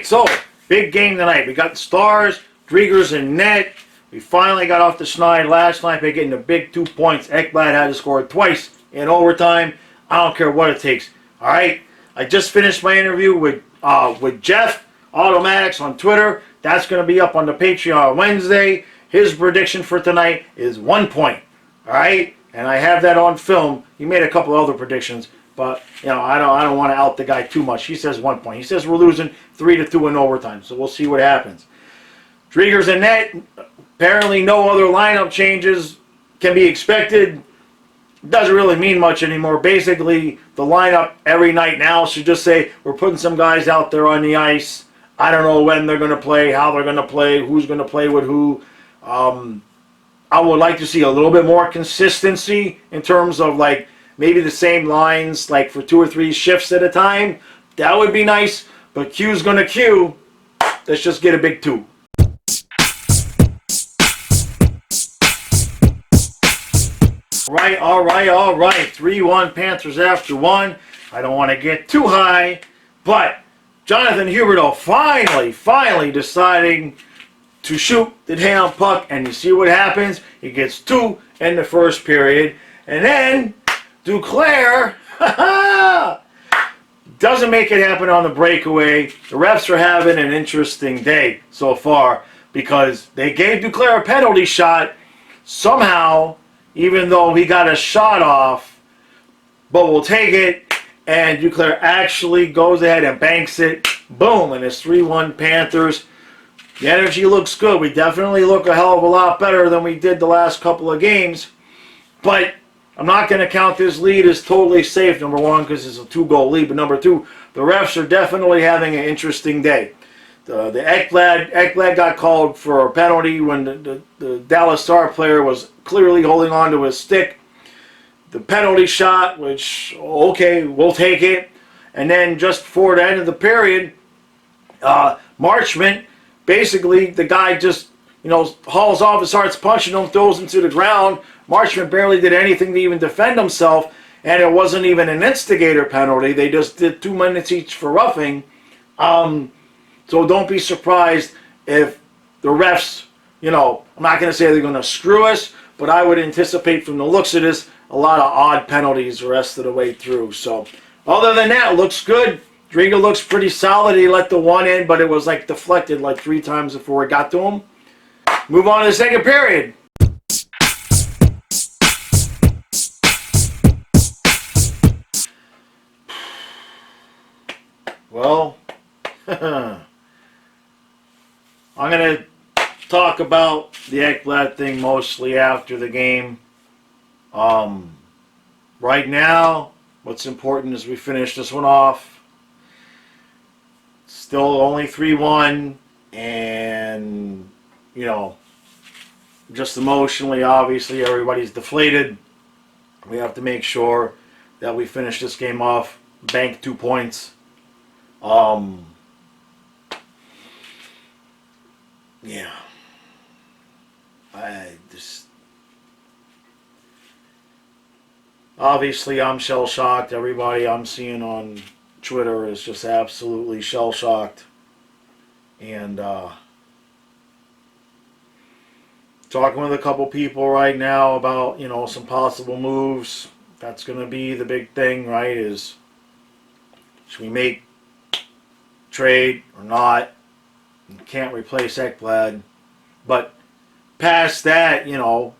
so big game tonight. We got the Stars, Driedger's in net. We finally got off the schneid last night by getting the big 2 points. Ekblad had to score twice in overtime. I don't care what it takes. All right. I just finished my interview with Jeff Automatics on Twitter. That's going to be up on the Patreon on Wednesday. His prediction for tonight is 1 point. All right, and I have that on film. He made a couple other predictions, but you know I don't want to out the guy too much. He says 1 point. He says we're losing 3-2 in overtime. So we'll see what happens. Driedger's in net. Apparently, no other lineup changes can be expected. Doesn't really mean much anymore. Basically, the lineup every night now should just say we're putting some guys out there on the ice. I don't know when they're going to play, how they're going to play, who's going to play with who. I would like to see a little bit more consistency in terms of like maybe the same lines like for 2 or 3 shifts at a time. That would be nice. But Q's going to Q. Let's just get a big 2. All right. 3-1 Panthers after 1. I don't want to get too high, but Jonathan Huberdeau finally deciding to shoot the damn puck, and you see what happens. He gets 2 in the first period, and then Duclair doesn't make it happen on the breakaway. The refs are having an interesting day so far because they gave Duclair a penalty shot somehow, even though he got a shot off, but we'll take it, and Duclair actually goes ahead and banks it. Boom, and it's 3-1 Panthers. The energy looks good. We definitely look a hell of a lot better than we did the last couple of games. But I'm not going to count this lead as totally safe, number 1, because it's a 2-goal lead. But number 2, the refs are definitely having an interesting day. The Ekblad got called for a penalty when the Dallas Star player was clearly holding on to his stick. The penalty shot, which, okay, we'll take it. And then just before the end of the period, Marchment, basically, the guy just, hauls off and starts punching him, throws him to the ground. Marchment barely did anything to even defend himself, and it wasn't even an instigator penalty. They just did 2 minutes each for roughing. So don't be surprised if the refs, I'm not going to say they're going to screw us, but I would anticipate from the looks of this, a lot of odd penalties the rest of the way through. So other than that, it looks good. Driedger looks pretty solid. He let the 1 in, but it was like deflected like 3 times before it got to him. Move on to the second period. Well, I'm going to talk about the Ekblad thing mostly after the game. Right now, what's important is we finish this one off. Still only 3-1, and, just emotionally, obviously, everybody's deflated. We have to make sure that we finish this game off, bank 2 points. Yeah. Obviously, I'm shell-shocked. Everybody I'm seeing on Twitter is just absolutely shell-shocked. And talking with a couple people right now about, some possible moves. That's going to be the big thing, right, is should we make trade or not? You can't replace Ekblad. But past that, who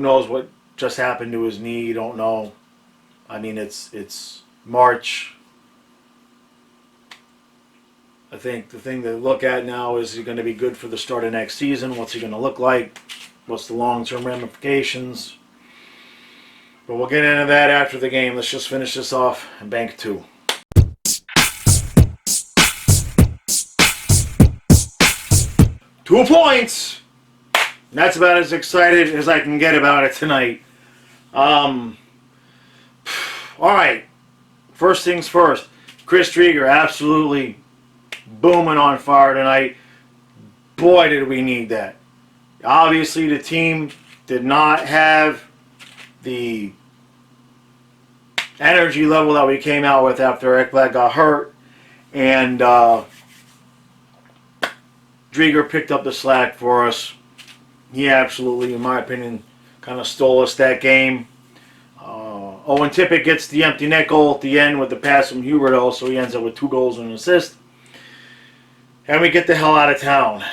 knows what just happened to his knee? You don't know. I mean, it's March. I think the thing to look at now is he going to be good for the start of next season? What's he going to look like? What's the long-term ramifications? But we'll get into that after the game. Let's just finish this off and bank 2. Two points! And that's about as excited as I can get about it tonight. Alright. First things first. Chris Driedger absolutely booming on fire tonight. Boy, did we need that. Obviously, the team did not have the energy level that we came out with after Ekblad got hurt. And Driedger picked up the slack for us. He absolutely, in my opinion, kind of stole us that game. Owen Tippett gets the empty net goal at the end with the pass from Huberto, so he ends up with 2 goals and an assist. And we get the hell out of town.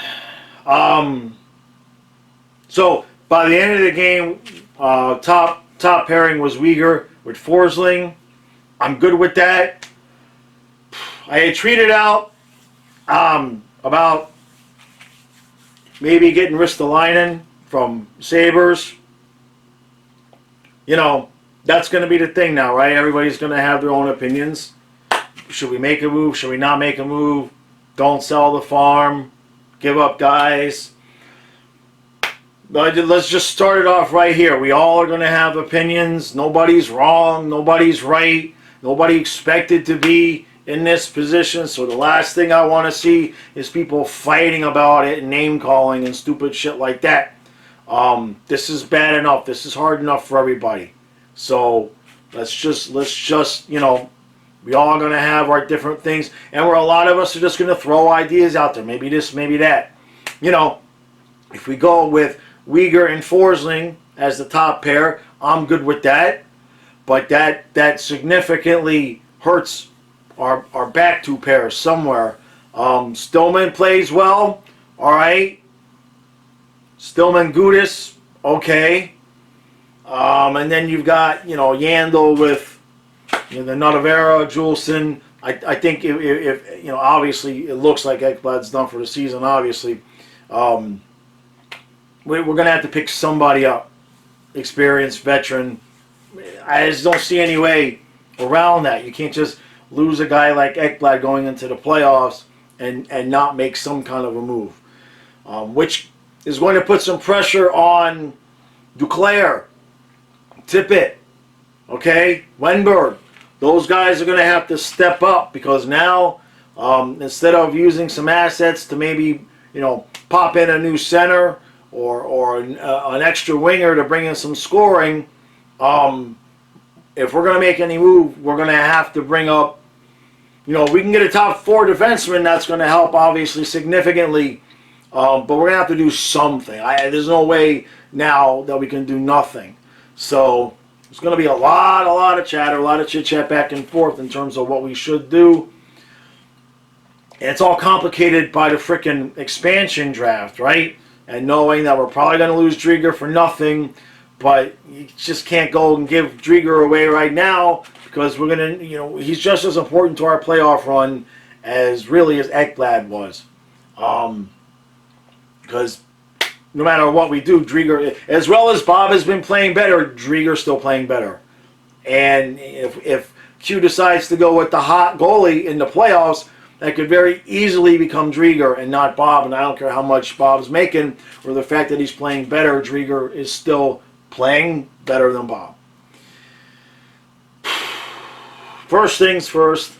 So by the end of the game, top pairing was Uyghur with Forsling. I'm good with that. I had tweeted out about maybe getting Ristolainen from Sabres. You know, that's going to be the thing now, right? Everybody's going to have their own opinions. Should we make a move? Should we not make a move? Don't sell the farm. Give up guys. But let's just start it off right here. We all are going to have opinions. Nobody's wrong. Nobody's right. Nobody expected to be in this position. So the last thing I want to see is people fighting about it and name calling and stupid shit like that. This is bad enough. This is hard enough for everybody. So let's just, you know, we all going to have our different things. And a lot of us are just going to throw ideas out there. Maybe this, maybe that. You know, if we go with Uyghur and Forsling as the top pair, I'm good with that. But that significantly hurts our back 2 pairs somewhere. Stillman plays well. All right. Stillman, Gudis, okay. And then you've got, you know, Yandel with, you know, the Nutavera, Juleson. I think if you know, obviously it looks like Ekblad's done for the season, obviously. We're going to have to pick somebody up. Experienced, veteran. I just don't see any way around that. You can't just lose a guy like Ekblad going into the playoffs and not make some kind of a move. Which is going to put some pressure on Duclair, Tippett, okay, Wenberg. Those guys are going to have to step up because now, instead of using some assets to maybe, you know, pop in a new center or an extra winger to bring in some scoring, if we're going to make any move, we're going to have to bring up, you know, we can get a top 4 defenseman. That's going to help, obviously, significantly. But we're going to have to do something. There's no way now that we can do nothing. So there's going to be a lot of chatter, a lot of chit-chat back and forth in terms of what we should do. And it's all complicated by the frickin' expansion draft, right? And knowing that we're probably going to lose Driedger for nothing, but you just can't go and give Driedger away right now because we're going to, you know, he's just as important to our playoff run as really as Ekblad was. Because no matter what we do, Driedger, as well as Bob has been playing better, Driedger's still playing better. And if Q decides to go with the hot goalie in the playoffs, that could very easily become Driedger and not Bob. And I don't care how much Bob's making or the fact that he's playing better, Driedger is still playing better than Bob. First things first,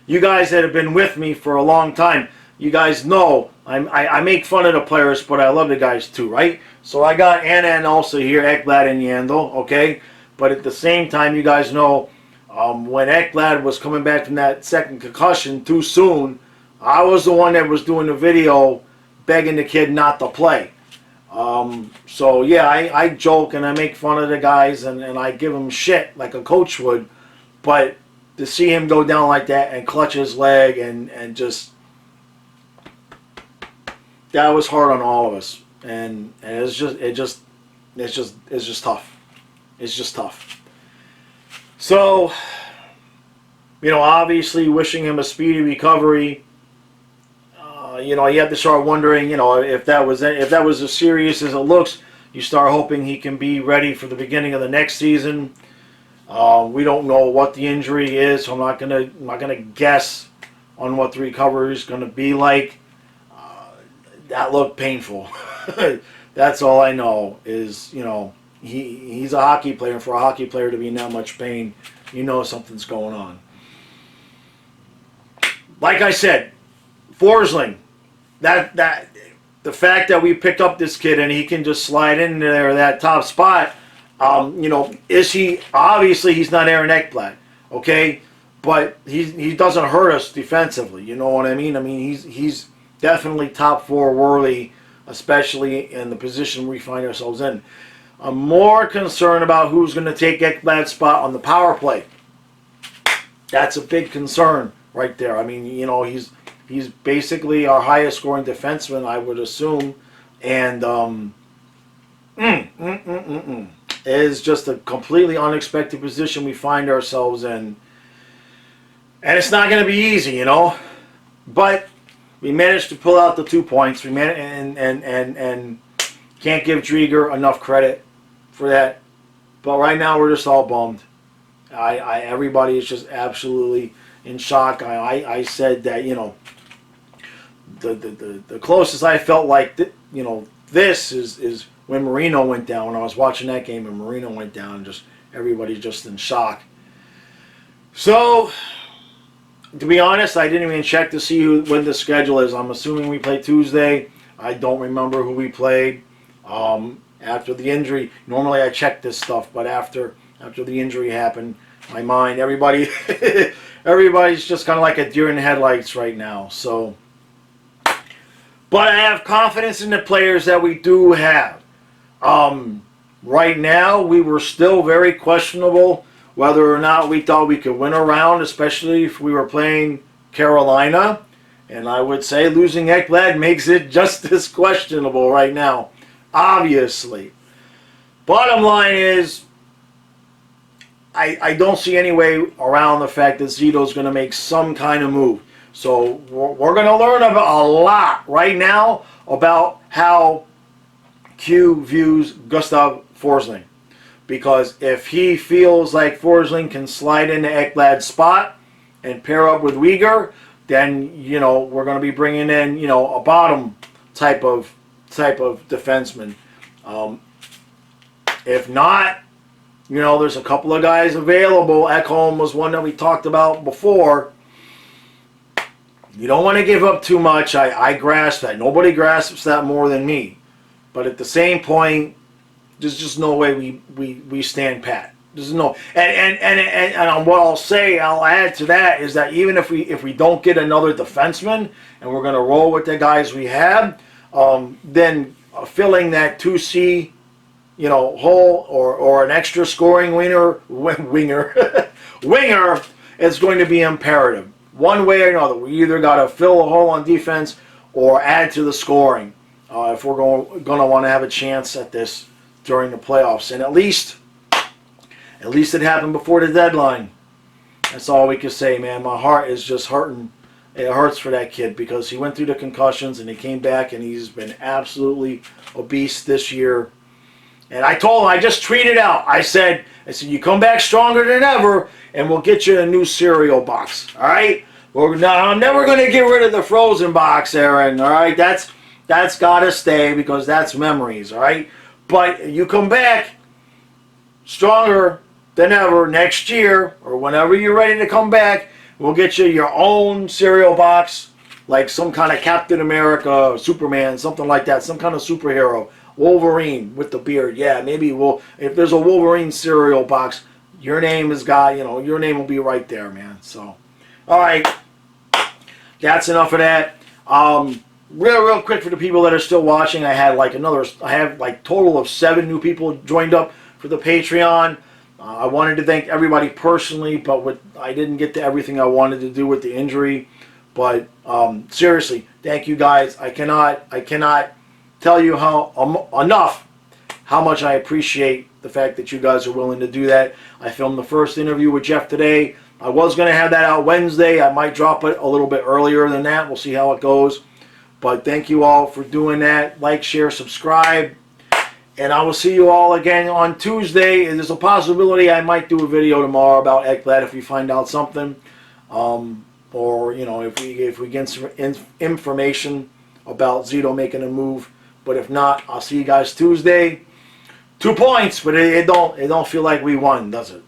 you guys that have been with me for a long time, you guys know I make fun of the players, but I love the guys too, right? So I got Anna and also here, Ekblad and Yandel, okay? But at the same time, you guys know when Ekblad was coming back from that second concussion too soon, I was the one that was doing the video begging the kid not to play. So yeah, I joke and I make fun of the guys and I give them shit like a coach would, but to see him go down like that and clutch his leg and just, that was hard on all of us, and it's just tough. It's just tough. So, you know, obviously wishing him a speedy recovery. You know, you have to start wondering, you know, if that was as serious as it looks. You start hoping he can be ready for the beginning of the next season. We don't know what the injury is, so I'm not gonna guess on what the recovery is gonna be like. That looked painful. That's all I know is, you know, he's a hockey player, and for a hockey player to be in that much pain, you know something's going on. Like I said, Forsling, that the fact that we picked up this kid and he can just slide in there that top spot, you know, is he, obviously he's not Aaron Ekblad, okay? but he doesn't hurt us defensively. You know what I mean? I mean, he's definitely top 4 worthy, especially in the position we find ourselves in. I'm more concerned about who's going to take Ekblad's spot on the power play. That's a big concern right there. I mean, you know, he's basically our highest scoring defenseman, I would assume, and it is just a completely unexpected position we find ourselves in, and it's not going to be easy, you know. But we managed to pull out the 2 points. We and can't give Driedger enough credit for that. But right now we're just all bummed. Everybody is just absolutely in shock. I said that, you know, the closest I felt like you know, this is when Marino went down. When I was watching that game and Marino went down, just everybody's just in shock. So, to be honest, I didn't even check to see when the schedule is. I'm assuming we play Tuesday. I don't remember who we played. After the injury, normally I check this stuff, but after the injury happened, my mind, everybody's just kind of like a deer in the headlights right now. So, but I have confidence in the players that we do have. Right now, we were still very questionable whether or not we thought we could win a round, especially if we were playing Carolina. And I would say losing Ekblad makes it just as questionable right now, obviously. Bottom line is, I don't see any way around the fact that Zito's going to make some kind of move. So we're going to learn a lot right now about how Q views Gustav Forsling. Because if he feels like Forsling can slide into Ekblad's spot and pair up with Driedger, then, you know, we're going to be bringing in, you know, a bottom type of defenseman. If not, you know, there's a couple of guys available. Ekholm was one that we talked about before. You don't want to give up too much. I grasp that. Nobody grasps that more than me. But at the same point, there's just no way we stand pat. There's no, and what I'll add to that is that even if we don't get another defenseman and we're going to roll with the guys we have, then filling that 2C, you know, hole or an extra scoring winger is going to be imperative. One way or another, we either got to fill a hole on defense or add to the scoring if we're going to want to have a chance at this during the playoffs. And at least it happened before the deadline. That's all we can say, man. My heart is just hurting. It hurts for that kid because he went through the concussions and he came back and he's been absolutely obese this year. And I told him, I just tweeted out, I said, you come back stronger than ever and we'll get you a new cereal box, all right? Well, no, I'm never going to get rid of the frozen box, Aaron, all right? That's got to stay because that's memories, all right? But you come back stronger than ever next year or whenever you're ready to come back, we'll get you your own cereal box, like some kind of Captain America, Superman, something like that, some kind of superhero. Wolverine with the beard. Yeah, maybe if there's a Wolverine cereal box, your name is your name will be right there, man. So, all right, that's enough of that. Real quick for the people that are still watching, I have total of 7 new people joined up for the Patreon. I wanted to thank everybody personally, but I didn't get to everything I wanted to do with the injury. But seriously, thank you guys. I cannot tell you enough how much I appreciate the fact that you guys are willing to do that. I filmed the first interview with Jeff today. I was going to have that out Wednesday. I might drop it a little bit earlier than that. We'll see how it goes. But thank you all for doing that. Like, share, subscribe. And I will see you all again on Tuesday. And there's a possibility I might do a video tomorrow about Ekblad if we find out something. Or, you know, if we get some information about Zito making a move. But if not, I'll see you guys Tuesday. 2 points, but it don't feel like we won, does it?